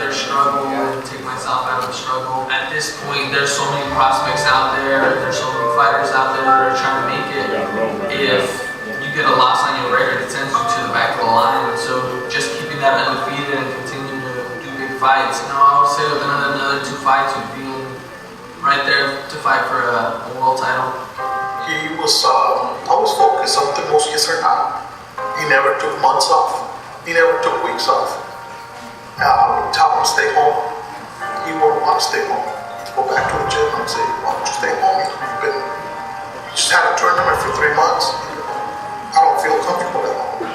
their struggle and take myself out of the struggle. At this point, there's so many prospects out there, there's so many fighters out there that are trying to make it. If you get a loss on your record, it sends you to the back of the line. So just keeping that undefeated and continuing to do big fights. You know, I would say within another 2 fights would be right there to fight for a world title. He was always focused, something most kids are not. He never took months off. He never took weeks off. I would tell him to stay home. He wouldn't want to stay home. He'd go back to the gym and say, why don't you stay home? You just had a tournament for 3 months. I don't feel comfortable at home.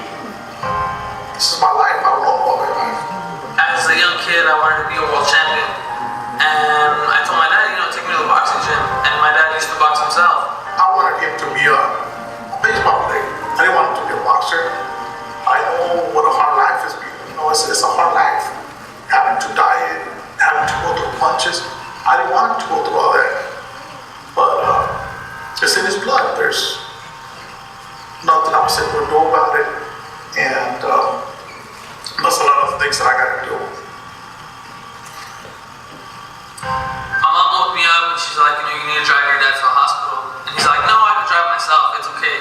This is my life. I don't know my life. As a young kid, I wanted to be a world champion. And I told my dad, take me to the boxing gym. And my dad used to box himself. I wanted him to be a baseball player. I didn't want him to be a boxer. I know what a hard life is. It's a hard life. Having to diet, having to go through punches. I didn't want him to go through all that. But it's in his blood. There's nothing I'm saying to do about it. And that's a lot of things that I got to do. My mom woke me up and she's like, you need to drive your dad to the hospital. And he's like, no, I can drive myself, it's okay.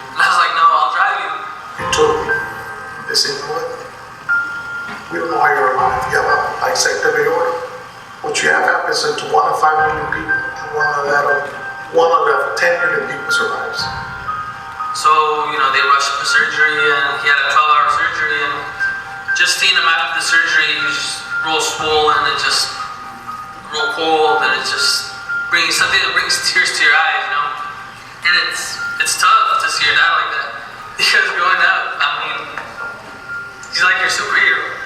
And I was like, no, I'll drive you. They told me, they said, we don't know how you're alive. You have a dissected aorta. What you have happens to 1 in 5 million people. And one out of 10 million people survives. So, they rushed him for surgery and he had a 12-hour surgery, and just seeing him after the surgery, he was just real swollen and just real cold, and it just brings something that brings tears to your eyes, And it's tough to see your dad like that. Because growing up, he's like your superhero.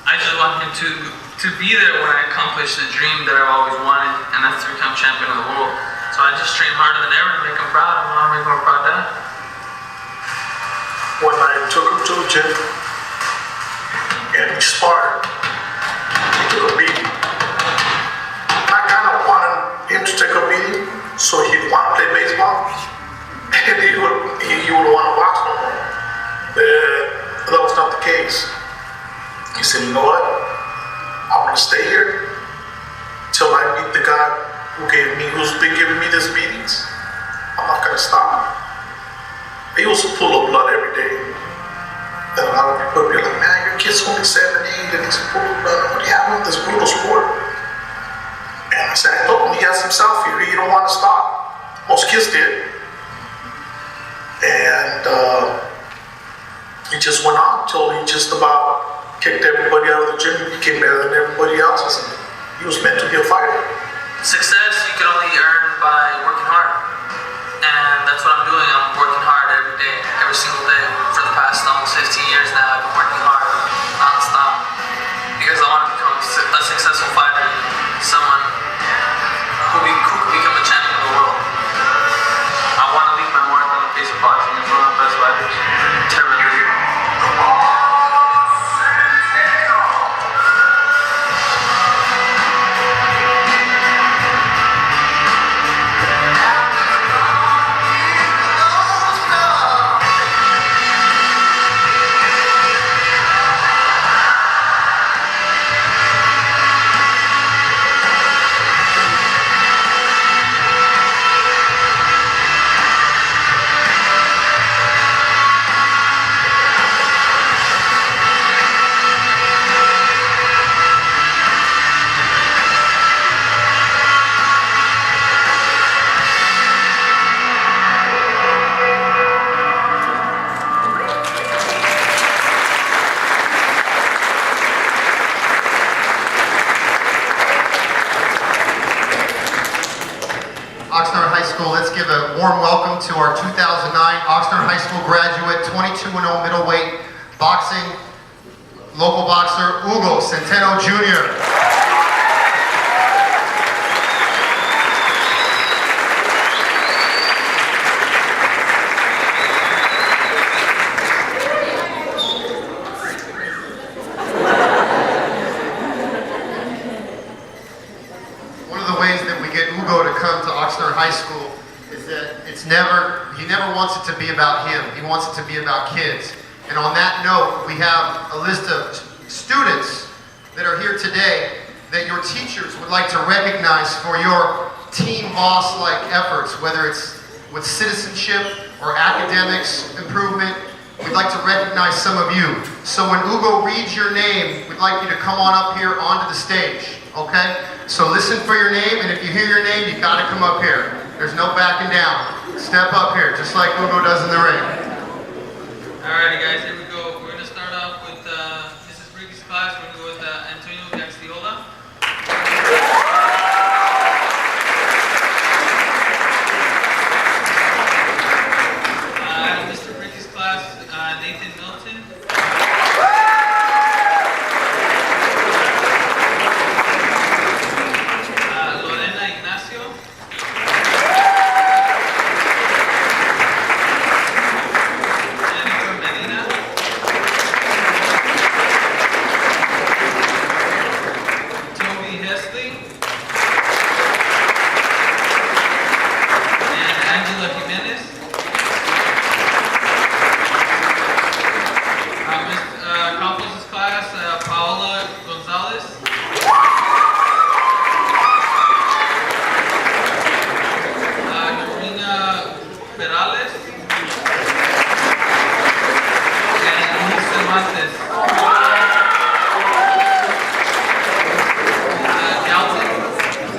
I just want him to be there when I accomplish the dream that I've always wanted, and that's to become champion of the world. So I just train harder than ever to make him proud. I want to make him a proud dad. When I took him to the gym and he sparred, he took a beating. I kind of wanted him to take a beating so he'd want to play baseball, and he would want to box no more. But that was not the case. He said, you know what? I'm going to stay here till I meet the guy who's been giving me these beatings. I'm not going to stop. He used to pull up blood every day. And a lot of people would be like, man, your kid's only 7, 8, and he's pulling blood. What do you have with this brutal sport? And I said, I told him he has himself here. He don't want to stop. Most kids did. And he just went on till he just about kicked everybody out of the gym. He became better than everybody else. He was meant to be a fighter. Success you can only earn by working hard. And that's what I'm doing. I'm working hard every day, every single day. For the past almost 15 years now, I've been working hard, non-stop. Because I want to become a successful fighter, someone who could become a champion of the world. I want to leave my mark on the face of boxing as one of the best fighters to ever do it. Let's give a warm welcome to our 2009 Oxnard High School graduate, 22-0 middleweight boxing local boxer, Hugo Centeno Jr. One of the ways that we get Hugo to come to Oxnard High School is that he never wants it to be about him. He wants it to be about kids. And on that note, we have a list of students that are here today that your teachers would like to recognize for your team boss-like efforts, whether it's with citizenship or academics improvement. We'd like to recognize some of you. So when Hugo reads your name, we'd like you to come on up here onto the stage, okay? So listen for your name, and if you hear your name, you gotta come up here. There's no backing down. Step up here, just like Hugo does in the ring. Alrighty guys, here we go. We're gonna start off with Mrs. Briggy's class. We're gonna go with Antonio Castiola. Mr. Briggy's class, Nathan Milton. Lorena Ignacio. Jennifer Medina. Toby Hesley. And Angela Jimenez. Campos' class, Paola Gonzalez. Karina Perales. And Luis Cervantes.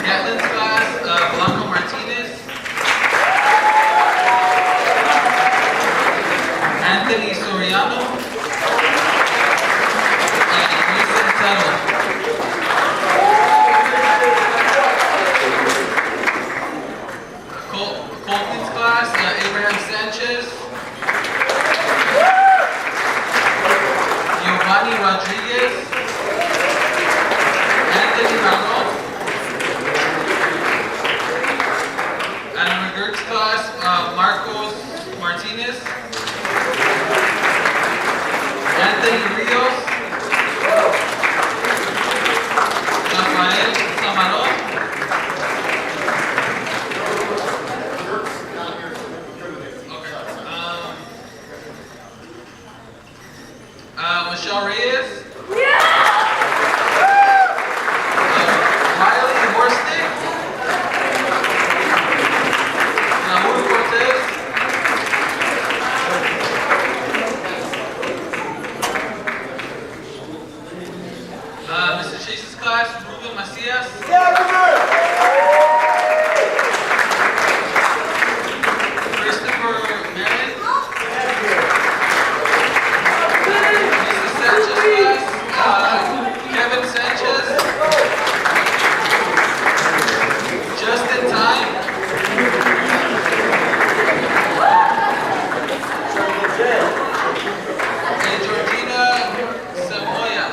Gatlin's class, Blanco Martinez. Anthony Soriano. Centeno. Colton's class, Abraham Sanchez. Giovanni Rodriguez. Anthony Arnold. Anna McGurk's class, Marcos Martinez. Anthony Rios. Rafael Samaron. Okay. Michelle Reyes. Riley Horstick. Raul Cortez. Mr. Chase's class, Ruben Macias. Christopher Marin. Mrs. Sanchez class, Kevin Sanchez. Justin Time. And Georgina Samoya.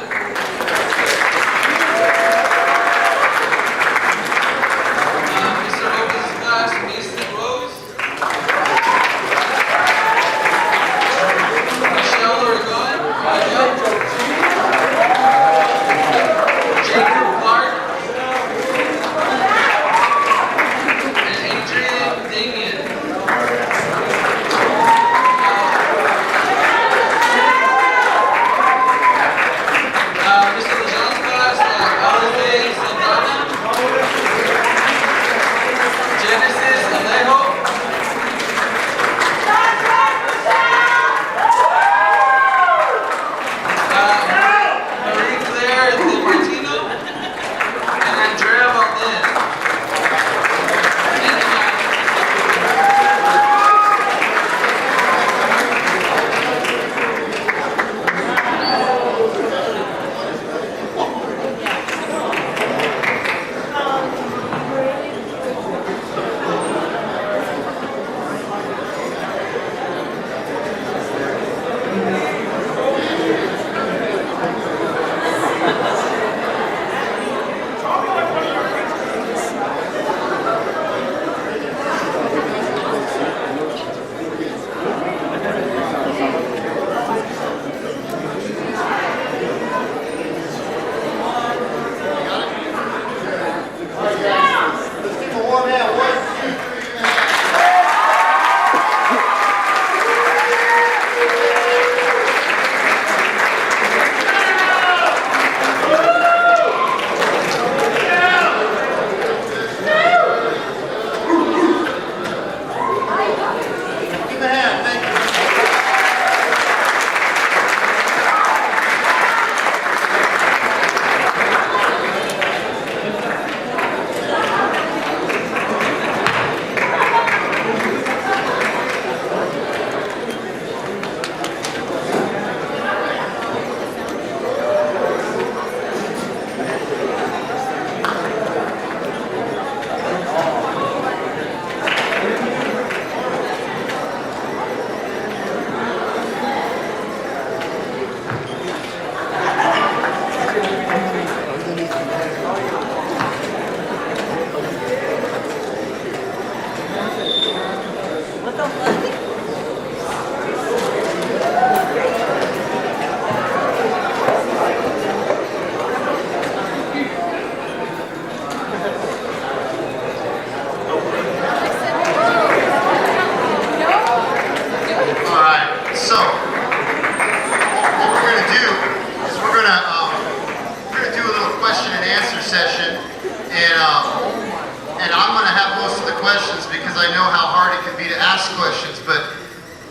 questions because I know how hard it can be to ask questions, but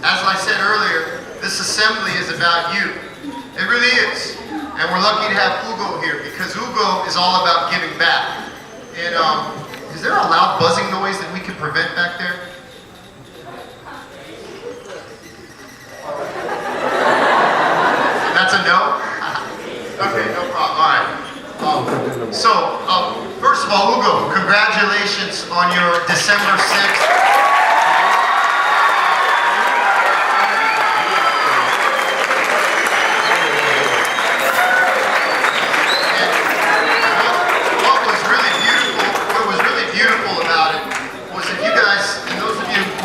as I said earlier, this assembly is about you. It really is. And we're lucky to have Hugo here because Hugo is all about giving back. And is there a loud buzzing noise that we can prevent back there? That's a no? Okay, no problem. All right. First of all, Hugo, congratulations on your December 6th.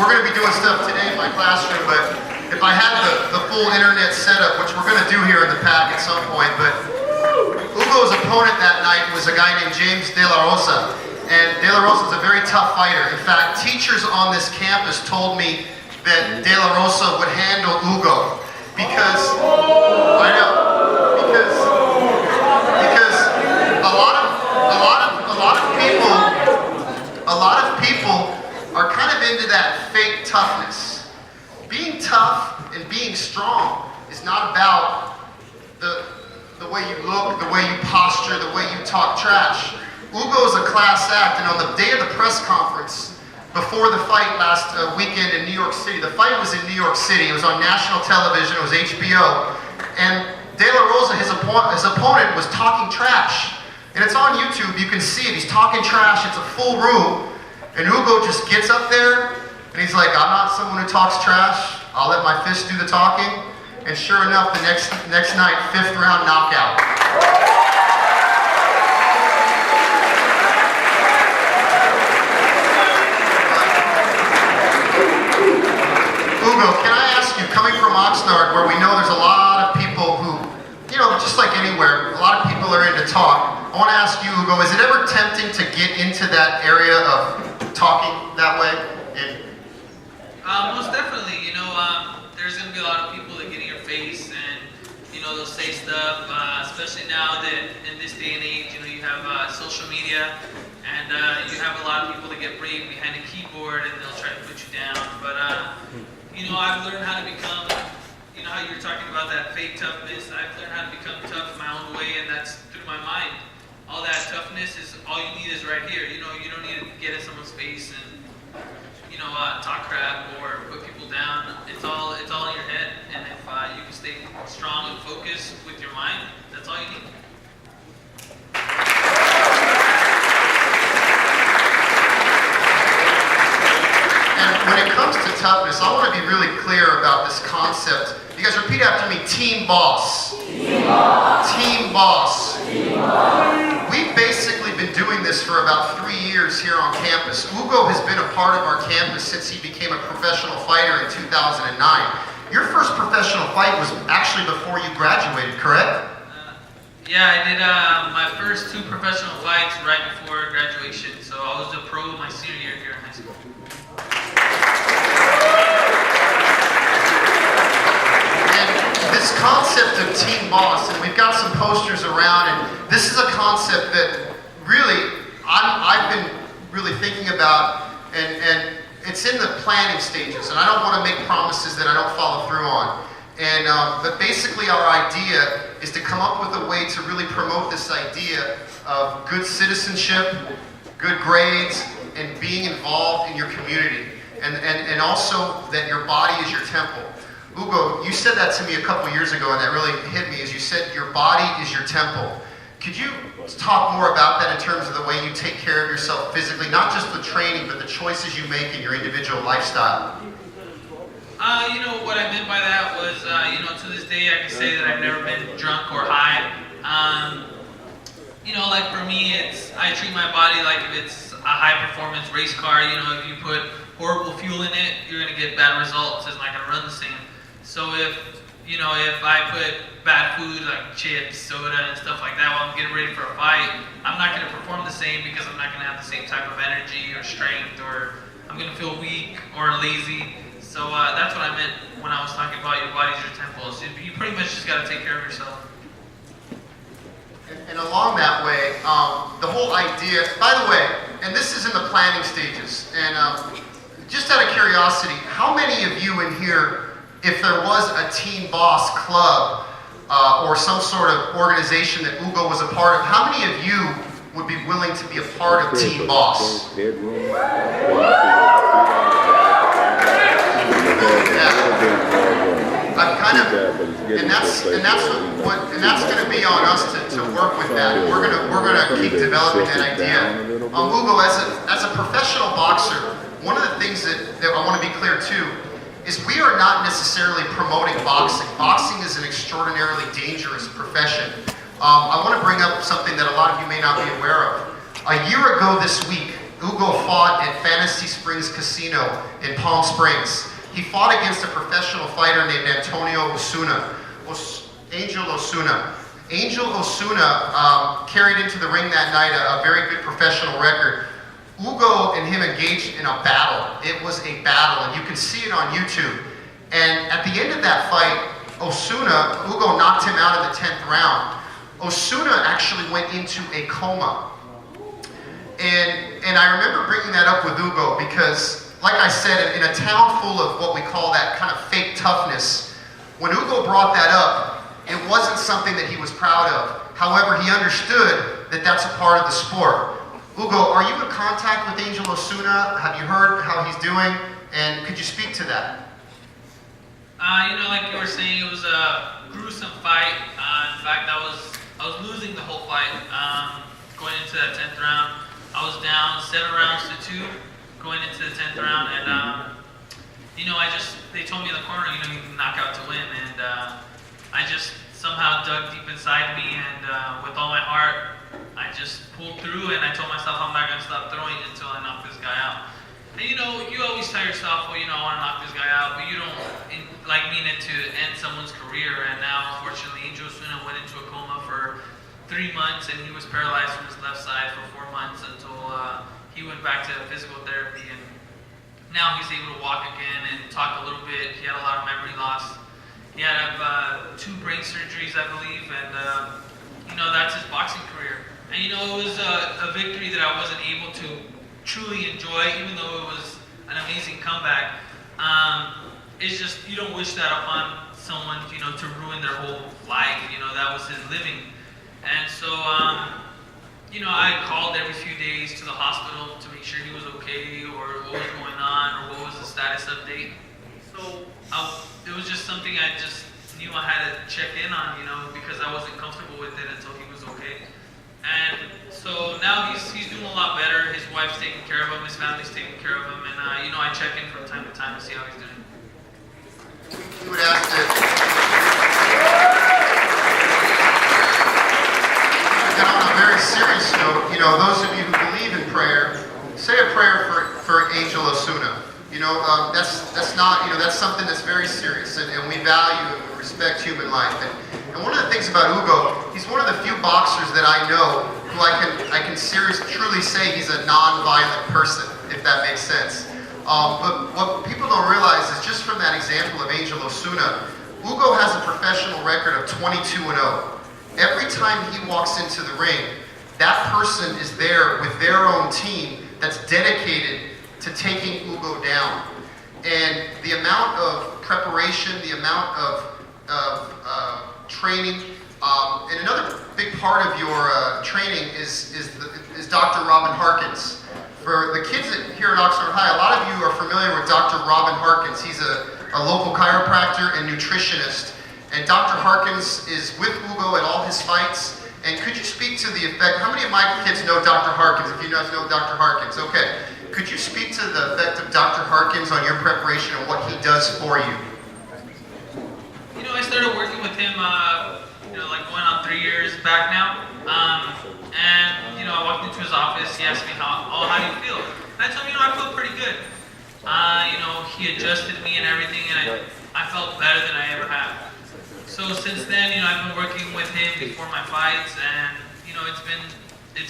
We're going to be doing stuff today in my classroom, but if I had the full internet setup, which we're going to do here in the pack at some point, but Hugo's opponent that night was a guy named James De La Rosa, and De La Rosa is a very tough fighter. In fact, teachers on this campus told me that De La Rosa would handle Hugo because, I know, because a lot of people are kind of into that fake toughness. Being tough and being strong is not about the way you look, the way you posture, the way you talk trash. Hugo's a class act, and on the day of the press conference, before the fight last weekend in New York City, the fight was in New York City, it was on national television, it was HBO, and De La Rosa, his opponent, was talking trash. And it's on YouTube, you can see it, he's talking trash, it's a full room. And Hugo just gets up there, and he's like, I'm not someone who talks trash. I'll let my fist do the talking. And sure enough, the next night, 5th round knockout. Hugo, can I ask you, coming from Oxnard, where we know there's a lot of people who, just like anywhere, a lot of people are into talk. I want to ask you, Hugo, is it ever tempting to get into that area of talking that way? Most definitely. There's going to be a lot of people that get in your face and, they'll say stuff, especially now that in this day and age, you have social media and you have a lot of people that get brave behind a keyboard and they'll try to put you down. But, I've learned how to become, how you were talking about that fake toughness. I've learned how to become tough my own way, and that's through my mind. All that toughness is, all you need is right here. You don't need to get in someone's face and, talk crap or put people down. It's all in your head. And if you can stay strong and focused with your mind, that's all you need. And when it comes to toughness, I want to be really clear about this concept. You guys repeat after me, team boss. Team boss. Team boss. Team boss. We've basically been doing this for about 3 years here on campus. Hugo has been a part of our campus since he became a professional fighter in 2009. Your first professional fight was actually before you graduated, correct? Yeah, I did my first 2 professional fights right before graduation. So I was a pro my senior year here in high school. This concept of team boss, and we've got some posters around, and this is a concept that really I've been really thinking about, and it's in the planning stages, and I don't want to make promises that I don't follow through on. And but basically our idea is to come up with a way to really promote this idea of good citizenship, good grades, and being involved in your community, and also that your body is your temple. Hugo, you said that to me a couple years ago, and that really hit me, as you said your body is your temple. Could you talk more about that in terms of the way you take care of yourself physically, not just the training, but the choices you make in your individual lifestyle? What I meant by that was, to this day I can say that I've never been drunk or high. Like for me, I treat my body like if it's a high-performance race car. If you put horrible fuel in it, you're going to get bad results. It's not going to run the same. So if I put bad food like chips, soda, and stuff like that while I'm getting ready for a fight, I'm not going to perform the same because I'm not going to have the same type of energy or strength, or I'm going to feel weak or lazy. So that's what I meant when I was talking about your body's your temple. So you pretty much just got to take care of yourself. And along that way, the whole idea, by the way, and this is in the planning stages. And just out of curiosity, how many of you in here, if there was a Team Boss club or some sort of organization that Hugo was a part of, how many of you would be willing to be a part of Team Boss? I've kind of, and that's going to be on us to work with that. And we're gonna keep developing that idea. Hugo, as a professional boxer, one of the things that I want to be clear too is we are not necessarily promoting boxing. Boxing is an extraordinarily dangerous profession. I want to bring up something that a lot of you may not be aware of. A year ago this week, Hugo fought at Fantasy Springs Casino in Palm Springs. He fought against a professional fighter named Angel Osuna. Angel Osuna carried into the ring that night a very good professional record. Hugo and him engaged in a battle. It was a battle, and you can see it on YouTube. And at the end of that fight, Hugo knocked him out in the 10th round. Osuna actually went into a coma. And I remember bringing that up with Hugo because, like I said, in a town full of what we call that kind of fake toughness, when Hugo brought that up, it wasn't something that he was proud of. However, he understood that that's a part of the sport. Hugo, are you in contact with Angel Osuna? Have you heard how he's doing? And could you speak to that? Like you were saying, it was a gruesome fight. In fact, I was losing the whole fight. Going into that 10th round, I was down 7 rounds to 2 going into the 10th round, and they told me in the corner, you can knock out to win, and I just somehow dug deep inside me, and with all my heart, I just pulled through, and I told myself I'm not gonna stop throwing until I knock this guy out. And you always tell yourself, well, I want to knock this guy out, but you don't mean it to end someone's career. And now, unfortunately, Angel Osuna went into a coma for 3 months, and he was paralyzed from his left side for 4 months until he went back to physical therapy. And now he's able to walk again and talk a little bit. He had a lot of memory loss. He had 2 brain surgeries, I believe, and that's his boxing career. And it was a victory that I wasn't able to truly enjoy, even though it was an amazing comeback. It's just, you don't wish that upon someone, to ruin their whole life. That was his living. And so, I called every few days to the hospital to make sure he was okay, or what was going on, or what was the status update. So, it was just something I just knew I had to check in on, because I wasn't comfortable with it until he was okay. And so now he's doing a lot better. His wife's taking care of him, his family's taking care of him, and I check in from time to time to see how he's doing. We would ask that. And on a very serious note, those of you who believe in prayer, say a prayer for Angel Osuna. That's not, that's something that's very serious, and we value and we respect human life. And one of the things about Hugo, he's one of the few boxers that I know who I can truly say he's a non-violent person, if that makes sense. But what people don't realize is just from that example of Angel Osuna, Hugo has a professional record of 22-0. Every time he walks into the ring, that person is there with their own team that's dedicated to taking Hugo down. And the amount of preparation, the amount of training, and another big part of your training is Dr. Robin Harkins. For the kids here at Oxnard High, a lot of you are familiar with Dr. Robin Harkins. He's a local chiropractor and nutritionist. And Dr. Harkins is with Hugo at all his fights. And could you speak to the effect, how many of my kids know Dr. Harkins, if you guys know Dr. Harkins? Okay. Could you speak to the effect of Dr. Harkins on your preparation and what he does for you? I started working with him, going on 3 years back now. And I walked into his office. He asked me, how do you feel? And I told him, I feel pretty good. He adjusted me and everything, and I felt better than I ever have. So since then, I've been working with him before my fights, and it's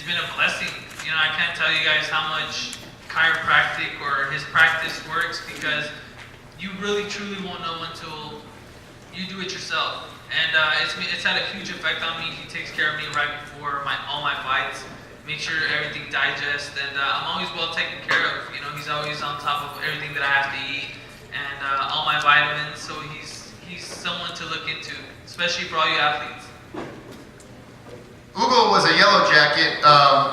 been a blessing. I can't tell you guys how much chiropractic or his practice works, because you really truly won't know until you do it yourself. And it's had a huge effect on me. He takes care of me right before all my fights. make sure everything digests, and I'm always well taken care of. You know, he's always on top of everything that I have to eat and all my vitamins. So he's someone to look into, especially for all you athletes. Hugo was a Yellow Jacket.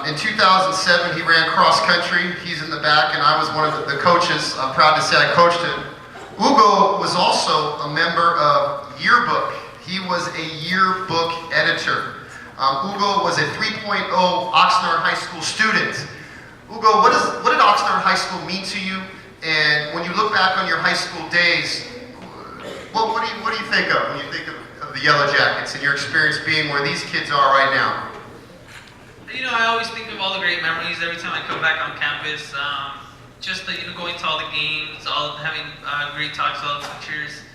In 2007, he ran cross country. He's in the back, and I was one of the coaches. I'm proud to say I coached him. Hugo was also a member of Yearbook. He was a yearbook editor. Hugo was a 3.0 Oxnard High School student. Hugo, what did Oxnard High School mean to you? And when you look back on your high school days, what do you think of when you think of the Yellow Jackets and your experience being where these kids are right now? You know, I always think of all the great memories every time I come back on campus. Just the, going to all the games, having great talks with all the teachers.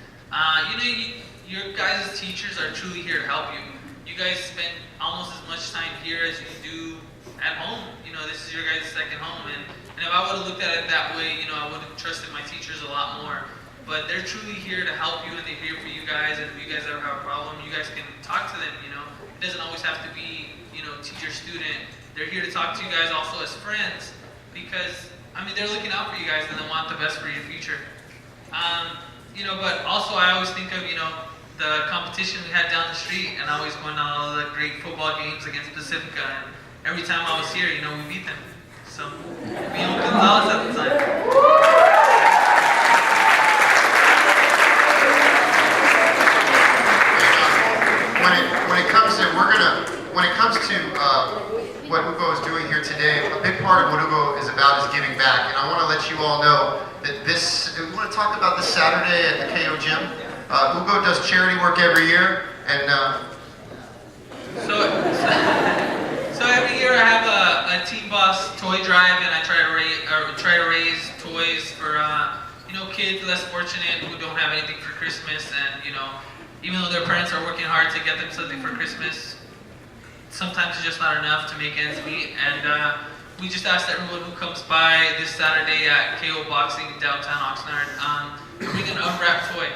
Your guys' teachers are truly here to help you. You guys spend almost as much time here as you do at home. You know, this is your guys' second home, and if I would have looked at it that way, you know, I would have trusted my teachers a lot more. But they're truly here to help you, and they're here for you guys. And if you guys ever have a problem, you guys can talk to them. You know, it doesn't always have to be, teacher-student. They're here to talk to you guys also as friends, because they're looking out for you guys and they want the best for your future. But also I always think of, the competition we had down the street, and I always going on all the great football games against Pacifica, and every time I was here, we beat them. So, Gonzalez at the time. When it comes to what Hugo is doing here today, a big part of what Hugo is about is giving back. And I want to let you all know that we want to talk about this Saturday at the KO Gym. Hugo does charity work every year, and so every year I have a Team Boss toy drive, and I try to raise toys for kids less fortunate who don't have anything for Christmas, and even though their parents are working hard to get them something for Christmas, sometimes it's just not enough to make ends meet. And we just asked everyone who comes by this Saturday at KO Boxing in downtown Oxnard, bring an unwrapped toy,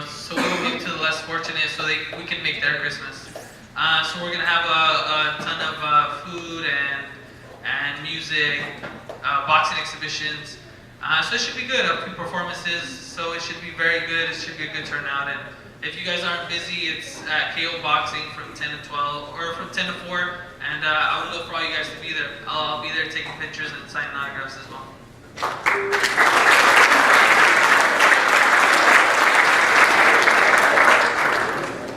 so we'll give to the less fortunate so we can make their Christmas. So we're gonna have a ton of food and music, boxing exhibitions. So it should be good. A few performances, so it should be very good. It should be a good turnout. And if you guys aren't busy, it's at KO Boxing from 10 to 12, or from 10 to 4. And I would love for all you guys to be there. I'll be there taking pictures and signing autographs as well.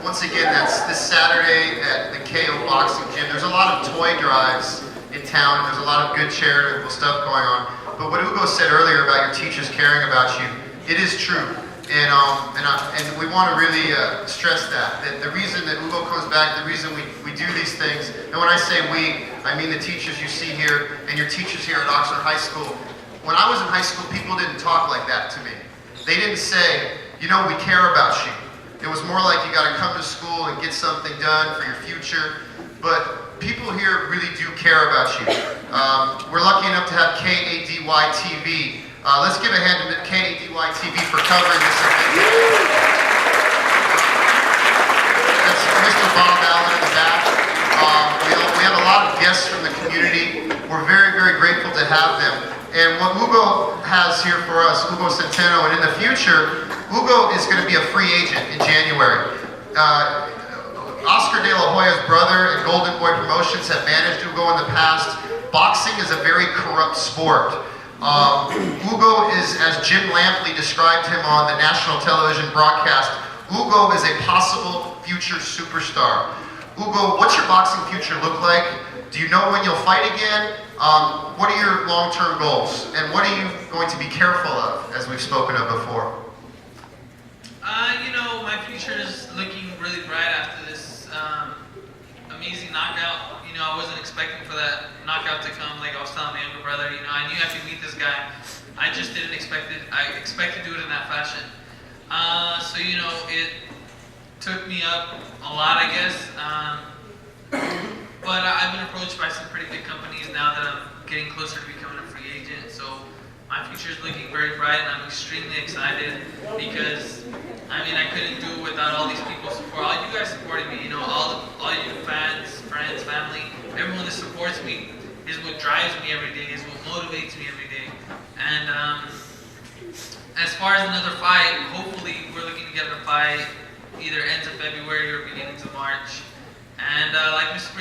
Once again, that's this Saturday at the KO Boxing Gym. There's a lot of toy drives in town. There's a lot of good charitable stuff going on. But what Hugo said earlier about your teachers caring about you, it is true. And we want to really stress that the reason that Hugo comes back, the reason we do these things, and when I say we, I mean the teachers you see here and your teachers here at Oxnard High School. When I was in high school, people didn't talk like that to me. They didn't say, we care about you. It was more like you got to come to school and get something done for your future. But people here really do care about you. We're lucky enough to have KADY TV. Let's give a hand to KADY TV for covering this event. That's Mr. Bob Allen in the back. We have a lot of guests from the community. We're very, very grateful to have them. And what Hugo has here for us, Hugo Centeno, and in the future, Hugo is going to be a free agent in January. Oscar De La Hoya's brother and Golden Boy Promotions have managed Hugo in the past. Boxing is a very corrupt sport. Hugo is, as Jim Lampley described him on the national television broadcast, Hugo is a possible future superstar. Hugo, what's your boxing future look like? Do you know when you'll fight again? What are your long-term goals? And what are you going to be careful of, as we've spoken of before? My future is looking really bright after this amazing knockout. I wasn't expecting for that knockout to come, like I was telling my younger brother. I knew I could beat this guy. I just didn't expect it. I expected to do it in that fashion. So it took me up a lot, I guess. But I've been approached by some pretty big companies now that I'm getting closer to becoming a free agent. So my future is looking very bright, and I'm extremely excited because I couldn't do it without all these people support. All you guys supporting me, all you fans, friends, family, everyone that supports gets me, is what drives me every day, is what motivates me every day. And as far as another fight, hopefully we're looking to get a fight either ends of February or beginnings of March. And like Mr.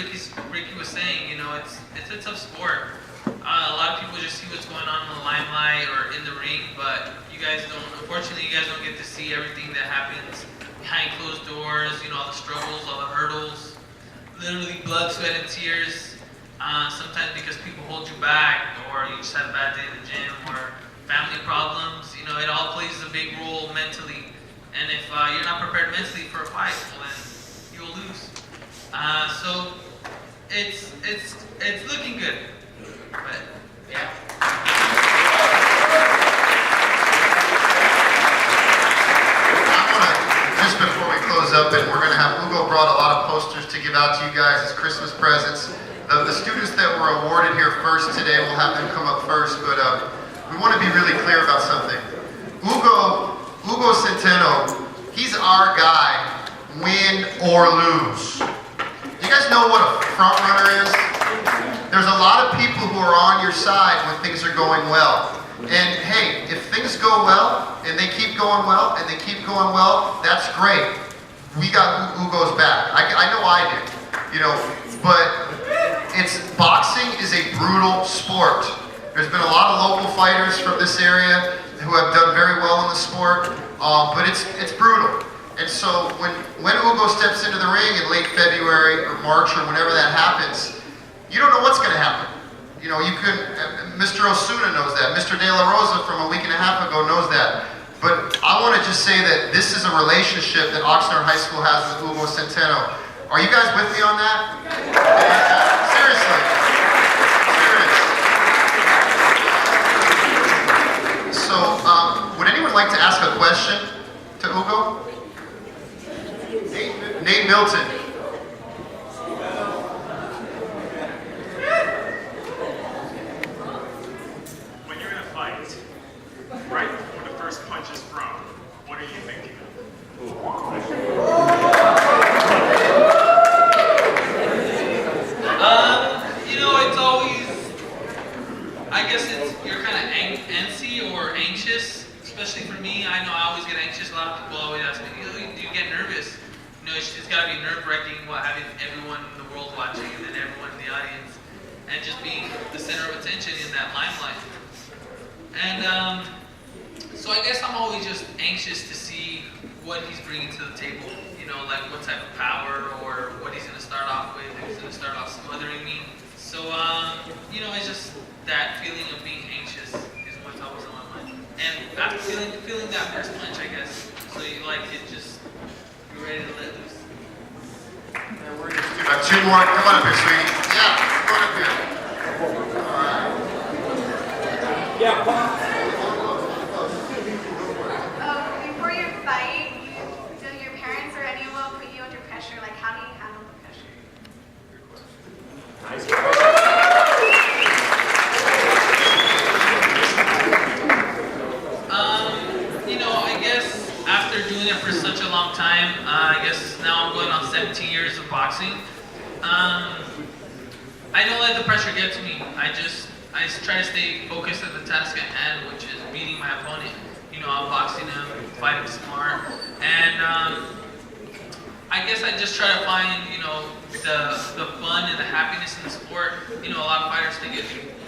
Ricky was saying, you know, it's a tough sport. A lot of people just see what's going on in the limelight or in the ring, but you guys don't, unfortunately, you guys don't get to see everything that happens behind closed doors, you know, all the struggles, all the hurdles, literally blood, sweat, and tears. Sometimes because people hold you back, or you just had a bad day in the gym, or family problems. You know, it all plays a big role mentally. And if you're not prepared mentally for a fight, well, then you'll lose. So it's looking good. But yeah. Just before we close up, and we're going to have Hugo brought a lot of posters to give out to you guys as Christmas presents. The students that were awarded here first today, we'll have them come up first, but we want to be really clear about something. Hugo Centeno, he's our guy, win or lose. You guys know what a front runner is? There's a lot of people who are on your side when things are going well. And hey, if things go well, and they keep going well, and they keep going well, that's great. We got Hugo's back. I know I did, you know, but boxing is a brutal sport. There's been a lot of local fighters from this area who have done very well in the sport, but it's brutal. And so when Hugo steps into the ring in late February or March or whenever that happens, you don't know what's going to happen. You know, Mr. Osuna knows that. Mr. De La Rosa from a week and a half ago knows that. But I want to just say that this is a relationship that Oxnard High School has with Hugo Centeno. Are you guys with me on that? Seriously. Serious. So, would anyone like to ask a question to Hugo? Nate Milton. When you're in a fight, right before the first punch is thrown, what are you thinking of? You know, it's always, I guess you're kind of antsy or anxious, especially for me. I know I always get anxious. A lot of people always ask me, do you get nervous? You know, it's got to be nerve-wracking having everyone in the world watching and then everyone in the audience and just being the center of attention in that limelight. And so I guess I'm always just anxious to see what he's bringing to the table. You know, like what type of power or what he's going to start off with. If he's going to start off smothering me. So, you know, it's just that feeling of being anxious is what's always on my mind. And after feeling that first punch, I guess, so you like it just, you're ready to let loose. Two more. Come on up here, sweetie. Yeah, come on up here. All right. Yeah. Before your fight, do your parents or anyone put you under pressure? Like, how do you handle the pressure? Nice. You know, I guess after doing it for such a long time, I guess now I'm going on 17 years of boxing. I don't let the pressure get to me. I try to stay focused on the task at hand, which is beating my opponent. You know, outboxing him, fighting smart, and I guess I just try to find, you know, the fun and the happiness in the sport. You know, a lot of fighters think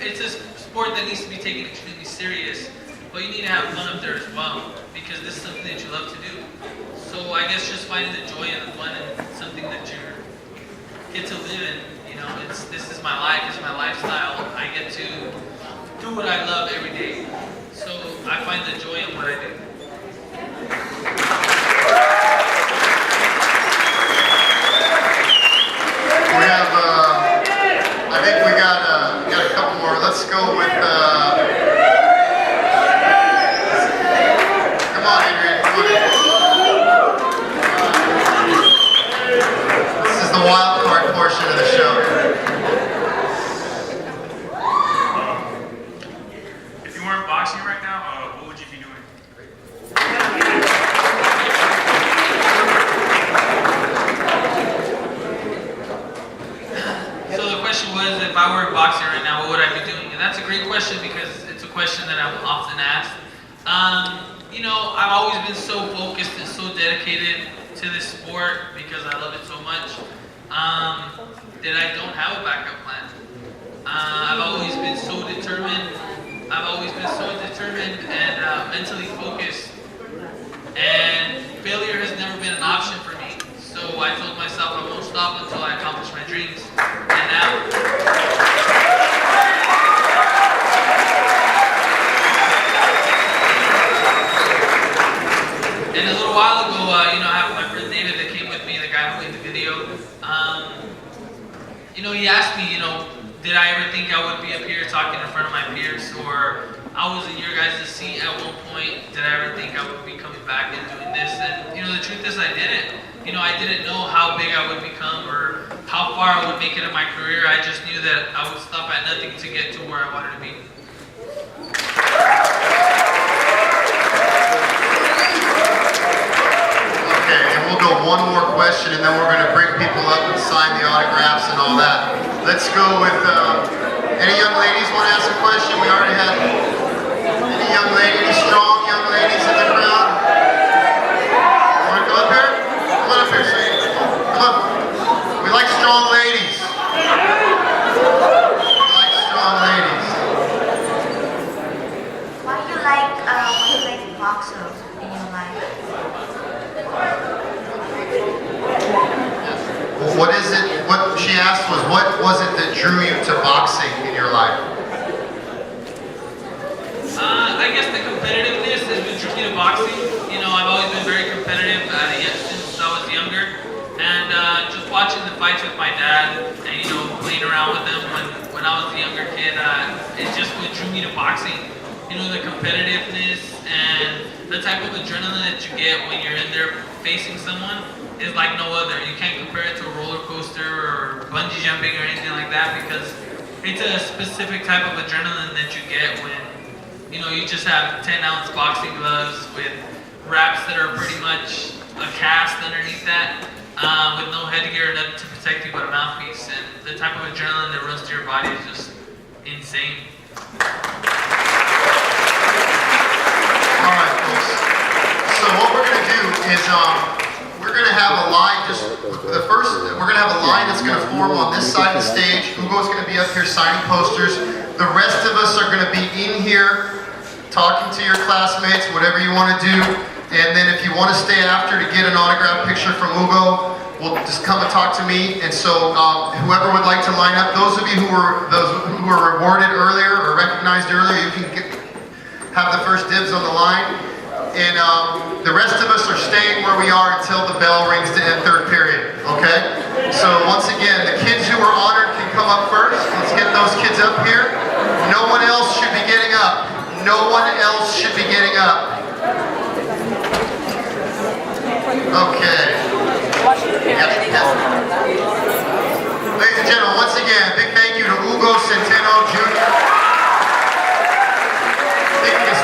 it's a sport that needs to be taken extremely serious, but you need to have fun up there as well, because this is something that you love to do. So I guess just finding the joy and the fun and something that you get to live in. You know, this is my life, this is my lifestyle. I get to do what I love every day. So I find the joy in what I do. We have, I think we got a couple more. Let's go with, come on, Adrian, come on in. This is the wild card portion of the show. If you weren't boxing right now, what would you be doing? So the question question was, if I were boxing right now, what would I be doing? And that's a great question because it's a question that I'm often asked. You know, I've always been so focused and so dedicated to this sport because I love it so much that I don't have a backup plan. I've always been so determined. I've always been so determined and mentally focused. And failure has never been an option for me. So I told myself I won't stop until I accomplish my dreams. And now, and a little while ago, you know, I have my friend David that came with me, the guy who made the video. You know, he asked me, you know, did I ever think I would be up here talking in front of my peers, or I was in your guys' seat at one point, did I ever think I would be coming back and doing this? And, you know, the truth is I didn't. You know, I didn't know how big I would become or how far I would make it in my career. I just knew that I would stop at nothing to get to where I wanted to be. Okay, and we'll go one more question, and then we're going to bring people up and sign the autographs and all that. Let's go with, any young ladies want to ask a question? We already had, any young lady, any strong young ladies in the crowd? Want to come up here? Come on up here, sweetie. Come up. We like strong ladies. We like strong ladies. Why do you like boxers in your life? What is it, what she asked what was it that drew you to boxing in your life? I guess the competitiveness is what drew me to boxing. You know, I've always been very competitive since I was younger. And just watching the fights with my dad and, you know, playing around with him when I was a younger kid, it's just what drew me to boxing. You know, the competitiveness and the type of adrenaline that you get when you're in there facing someone is like no other. You can't compare it to a roller coaster or bungee jumping or anything like that because it's a specific type of adrenaline that you get when, you know, you just have 10-ounce boxing gloves with wraps that are pretty much a cast underneath that with no headgear, nothing to protect you but a mouthpiece. And the type of adrenaline that runs through your body is just insane. All right, folks. So what we're going to do is we're going to have a line, we're going to have a line that's going to form on this side of the stage. Hugo's going to be up here signing posters. The rest of us are going to be in here talking to your classmates, whatever you want to do. And then if you want to stay after to get an autograph picture from Hugo, well, just come and talk to me. And so whoever would like to line up, those of you who were rewarded earlier or recognized earlier, you can have the first dibs on the line. And the rest of us are staying where we are until the bell rings to end third period, okay? So once again, the kids who were honored can come up first. Let's get those kids up here. No one else should be getting up. No one else should be getting up. Okay. Yes. Ladies and gentlemen, once again, big thank you to Hugo Centeno Jr. Thank you.